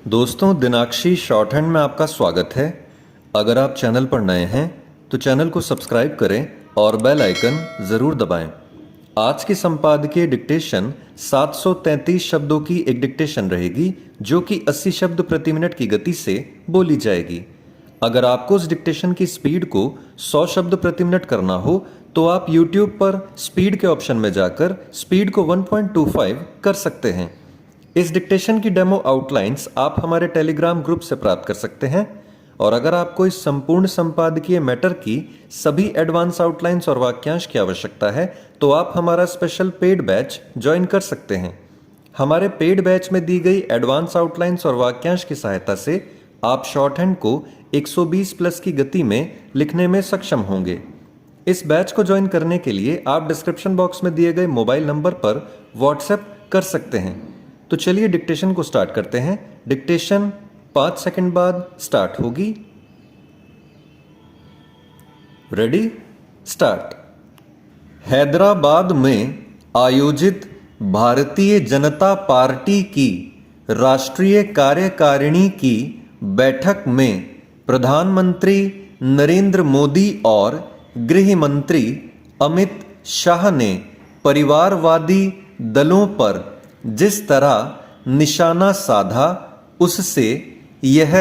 दोस्तों, दिनाक्षी short hand में आपका स्वागत है। अगर आप चैनल पर नए हैं तो चैनल को सब्सक्राइब करें और बेल आइकन ज़रूर दबाएं। आज की संपादकीय डिक्टेशन 733 शब्दों की एक डिक्टेशन रहेगी जो कि 80 शब्द प्रति मिनट की गति से बोली जाएगी। अगर आपको उस डिक्टेशन की स्पीड को 100 शब्द प्रति मिनट करना हो तो आप YouTube पर स्पीड के ऑप्शन में जाकर स्पीड को 1.25 कर सकते हैं। इस डिक्टेशन की डेमो आउटलाइंस आप हमारे टेलीग्राम ग्रुप से प्राप्त कर सकते हैं। और अगर आपको इस संपूर्ण संपादकीय मैटर की सभी एडवांस आउटलाइंस और वाक्यांश की आवश्यकता है तो आप हमारा स्पेशल पेड बैच ज्वाइन कर सकते हैं। हमारे पेड बैच में दी गई एडवांस आउटलाइंस और वाक्यांश की सहायता से आप शॉर्ट हैंड को 120 प्लस की गति में लिखने में सक्षम होंगे। इस बैच को ज्वाइन करने के लिए आप डिस्क्रिप्शन बॉक्स में दिए गए मोबाइल नंबर पर व्हाट्सएप कर सकते हैं। तो चलिए डिक्टेशन को स्टार्ट करते हैं। डिक्टेशन 5 सेकंड बाद स्टार्ट होगी। Ready, start. हैदराबाद में आयोजित भारतीय जनता पार्टी की राष्ट्रीय कार्यकारिणी की बैठक में प्रधानमंत्री नरेंद्र मोदी और गृह मंत्री अमित शाह ने परिवारवादी दलों पर जिस तरह निशाना साधा उससे यह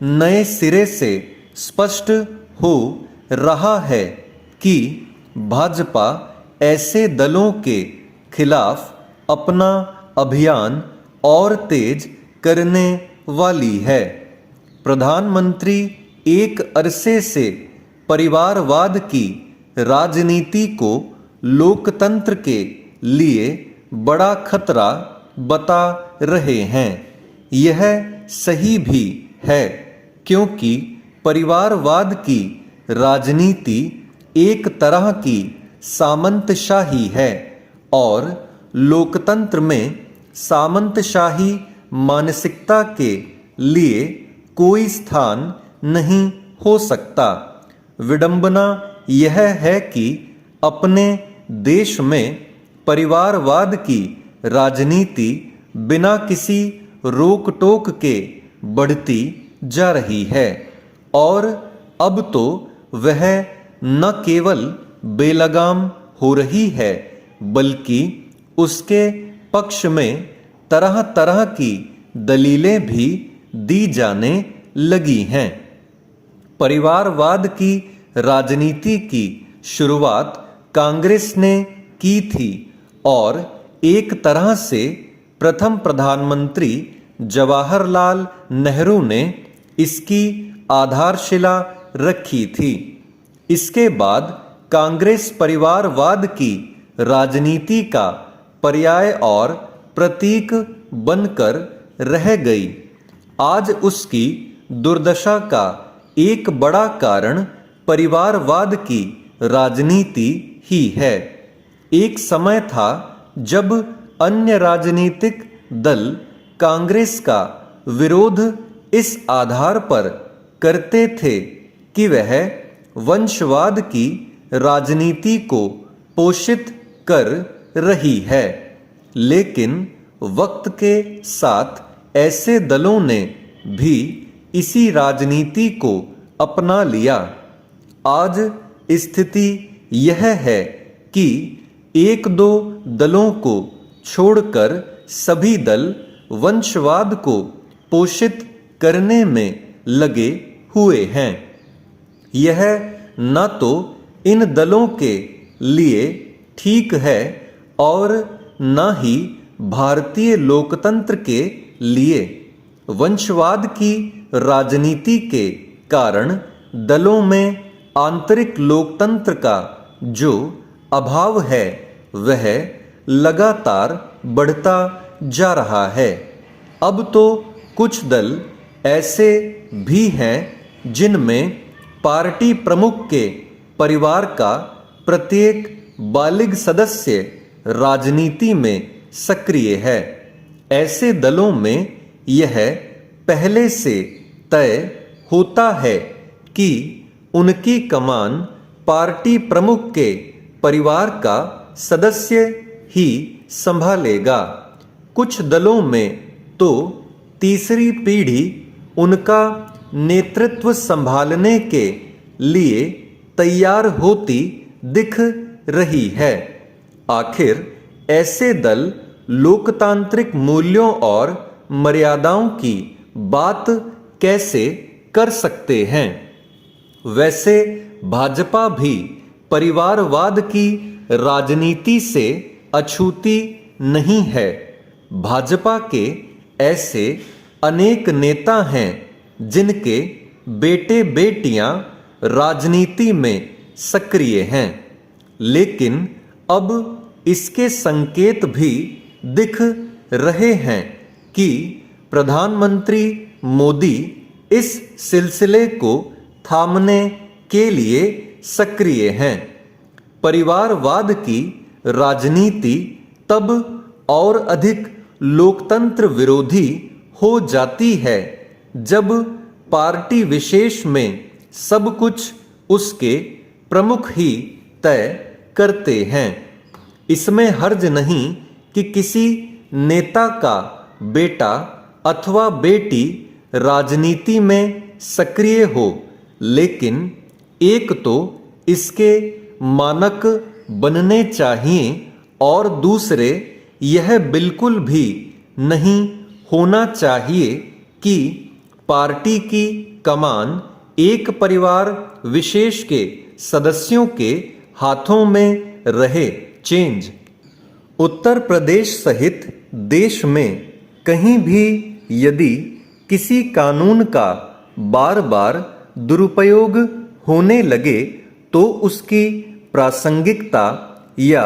नए सिरे से स्पष्ट हो रहा है कि भाजपा ऐसे दलों के खिलाफ अपना अभियान और तेज करने वाली है। प्रधानमंत्री एक अरसे से परिवारवाद की राजनीति को लोकतंत्र के लिए बड़ा खतरा बता रहे हैं। यह सही भी है क्योंकि परिवारवाद की राजनीति एक तरह की सामंतशाही है और लोकतंत्र में सामंतशाही मानसिकता के लिए कोई स्थान नहीं हो सकता। विडंबना यह है कि अपने देश में परिवारवाद की राजनीति बिना किसी रोक टोक के बढ़ती जा रही है और अब तो वह न केवल बेलगाम हो रही है बल्कि उसके पक्ष में तरह तरह की दलीलें भी दी जाने लगी हैं। परिवारवाद की राजनीति की शुरुआत कांग्रेस ने की थी और एक तरह से प्रथम प्रधानमंत्री जवाहरलाल नेहरू ने इसकी आधारशिला रखी थी। इसके बाद कांग्रेस परिवारवाद की राजनीति का पर्याय और प्रतीक बनकर रह गई। आज उसकी दुर्दशा का एक बड़ा कारण परिवारवाद की राजनीति ही है। एक समय था जब अन्य राजनीतिक दल कांग्रेस का विरोध इस आधार पर करते थे कि वह वंशवाद की राजनीति को पोषित कर रही है, लेकिन वक्त के साथ ऐसे दलों ने भी इसी राजनीति को अपना लिया। आज स्थिति यह है कि एक दो दलों को छोड़कर सभी दल वंशवाद को पोषित करने में लगे हुए हैं। यह न तो इन दलों के लिए ठीक है और न ही भारतीय लोकतंत्र के लिए। वंशवाद की राजनीति के कारण दलों में आंतरिक लोकतंत्र का जो अभाव है वह लगातार बढ़ता जा रहा है। अब तो कुछ दल ऐसे भी हैं जिनमें पार्टी प्रमुख के परिवार का प्रत्येक बालिग सदस्य राजनीति में सक्रिय है। ऐसे दलों में यह पहले से तय होता है कि उनकी कमान पार्टी प्रमुख के परिवार का सदस्य ही संभालेगा। कुछ दलों में तो तीसरी पीढ़ी उनका नेतृत्व संभालने के लिए तैयार होती दिख रही है। आखिर ऐसे दल लोकतांत्रिक मूल्यों और मर्यादाओं की बात कैसे कर सकते हैं? वैसे भाजपा भी परिवारवाद की राजनीति से अछूती नहीं है। भाजपा के ऐसे अनेक नेता हैं जिनके बेटे बेटियां राजनीति में सक्रिय हैं, लेकिन अब इसके संकेत भी दिख रहे हैं कि प्रधानमंत्री मोदी इस सिलसिले को थामने के लिए सक्रिय हैं। परिवारवाद की राजनीति तब और अधिक लोकतंत्र विरोधी हो जाती है जब पार्टी विशेष में सब कुछ उसके प्रमुख ही तय करते हैं। इसमें हर्ज नहीं कि किसी नेता का बेटा अथवा बेटी राजनीति में सक्रिय हो, लेकिन एक तो इसके मानक बनने चाहिए और दूसरे यह बिल्कुल भी नहीं होना चाहिए कि पार्टी की कमान एक परिवार विशेष के सदस्यों के हाथों में रहे। चेंज उत्तर प्रदेश सहित देश में कहीं भी यदि किसी कानून का बार बार दुरुपयोग होने लगे तो उसकी प्रासंगिकता या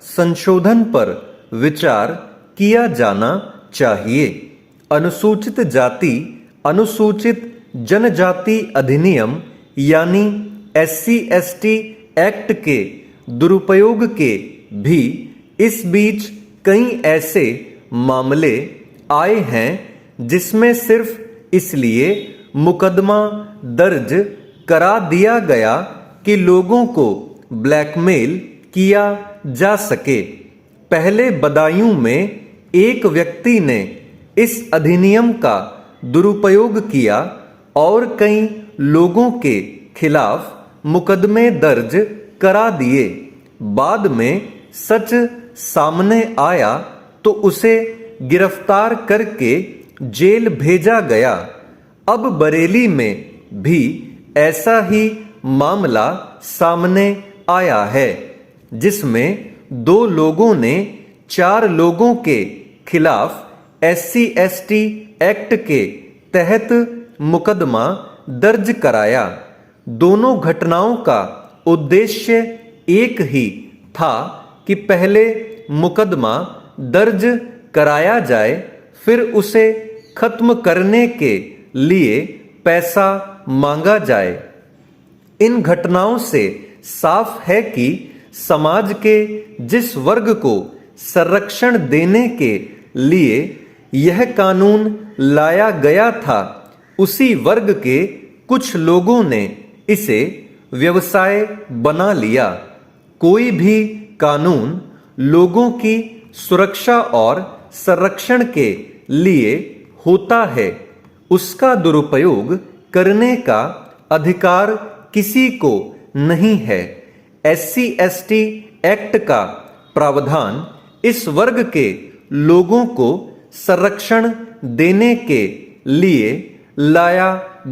संशोधन पर विचार किया जाना चाहिए। अनुसूचित जाति अनुसूचित जनजाति अधिनियम यानी SC/ST एक्ट के दुरुपयोग के भी इस बीच कई ऐसे मामले आए हैं जिसमें सिर्फ इसलिए मुकदमा दर्ज करा दिया गया कि लोगों को ब्लैकमेल किया जा सके। पहले बदायूं में एक व्यक्ति ने इस अधिनियम का दुरुपयोग किया और कई लोगों के खिलाफ मुकदमे दर्ज करा दिए। बाद में सच सामने आया तो उसे गिरफ्तार करके जेल भेजा गया। अब बरेली में भी ऐसा ही मामला सामने आया है जिसमें 2 लोगों ने 4 लोगों के खिलाफ SC/ST एक्ट के तहत मुकदमा दर्ज कराया। दोनों घटनाओं का उद्देश्य एक ही था कि पहले मुकदमा दर्ज कराया जाए, फिर उसे खत्म करने के लिए पैसा मांगा जाए। इन घटनाओं से साफ है कि समाज के जिस वर्ग को संरक्षण देने के लिए यह कानून लाया गया था, उसी वर्ग के कुछ लोगों ने इसे व्यवसाय बना लिया। कोई भी कानून लोगों की सुरक्षा और संरक्षण के लिए होता है, उसका दुरुपयोग करने का अधिकार किसी को नहीं है। SC/ST एक्ट का प्रावधान इस वर्ग के लोगों को संरक्षण देने के लिए लाया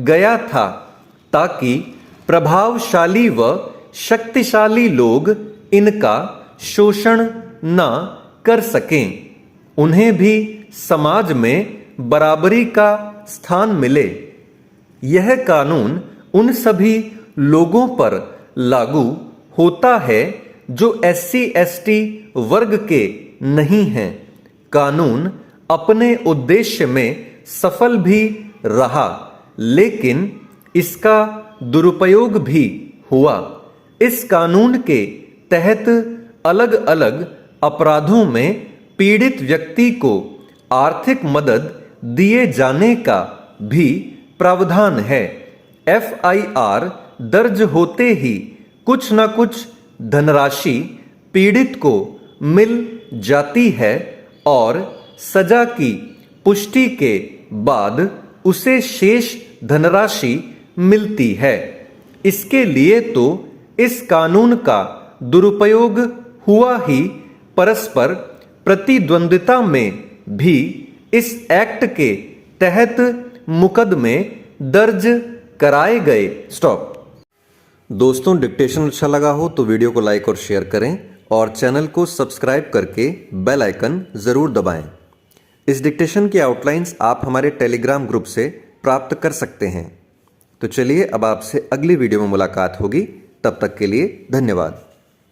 गया था ताकि प्रभावशाली व शक्तिशाली लोग इनका शोषण न कर सकें, उन्हें भी समाज में बराबरी का स्थान मिले। यह कानून उन सभी लोगों पर लागू होता है जो SC/ST वर्ग के नहीं हैं। कानून अपने उद्देश्य में सफल भी रहा, लेकिन इसका दुरुपयोग भी हुआ। इस कानून के तहत अलग अलग अपराधों में पीड़ित व्यक्ति को आर्थिक मदद दिए जाने का भी प्रावधान है। FIR दर्ज होते ही कुछ न कुछ धनराशि पीड़ित को मिल जाती है और सजा की पुष्टि के बाद उसे शेष धनराशि मिलती है। इसके लिए तो इस कानून का दुरुपयोग हुआ ही, परस्पर प्रतिद्वंद्विता में भी इस एक्ट के तहत मुकदमे दर्ज कराए गए। स्टॉप। दोस्तों, डिक्टेशन अच्छा लगा हो तो वीडियो को लाइक और शेयर करें और चैनल को सब्सक्राइब करके बेल आइकन जरूर दबाएं। इस डिक्टेशन की आउटलाइंस आप हमारे टेलीग्राम ग्रुप से प्राप्त कर सकते हैं। तो चलिए अब आपसे अगली वीडियो में मुलाकात होगी। तब तक के लिए धन्यवाद।